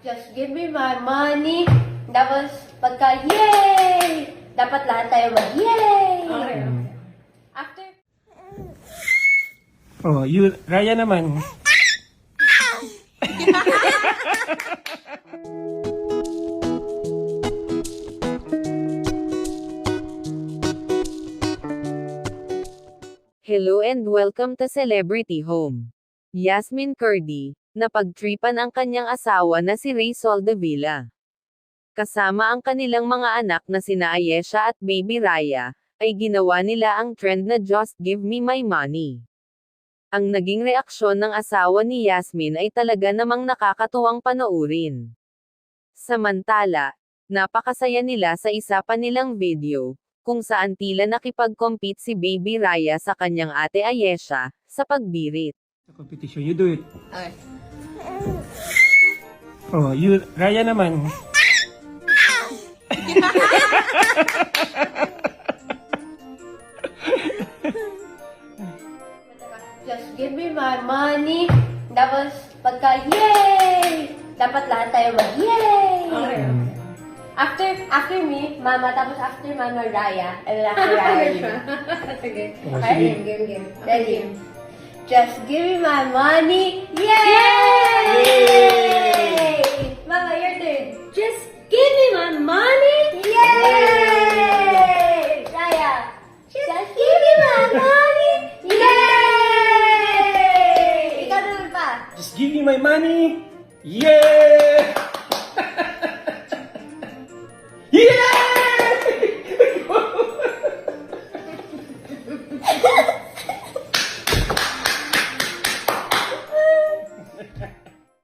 Just give me my money. Tapos, pagka, yay! Dapat lahat tayo mag-yay! Okay. After, Oh, Raya naman. Hello and welcome to Celebrity Home. Yasmin Curdy, napagtripan ang kanyang asawa na si Ray Soldevilla. Kasama ang kanilang mga anak na sina Ayesha at Baby Raya, ay ginawa nila ang trend na Just Give Me My Money. Ang naging reaksyon ng asawa ni Yasmin ay talaga namang nakakatuwang panoorin. Samantala, napakasaya nila sa isa pa nilang video, kung saan tila nakipag-compete si Baby Raya sa kanyang ate Ayesha, sa pagbirit. Sa competition, you do it. okay. Oh, Raya naman. Just give me my money. Tapos, pagka, yay! Dapat lahat tayo mag-yay! Okay. After me, mama, tapos after mama, Raya. And after Raya, you. Okay. Okay? Sige. Ready? Just give me my money. Yay! Mama, your turn. Just give me my money. Yay! Raya. Just give me my money. Yay! Ikaw naman pa. Just give me my money. Yeah! Yeah!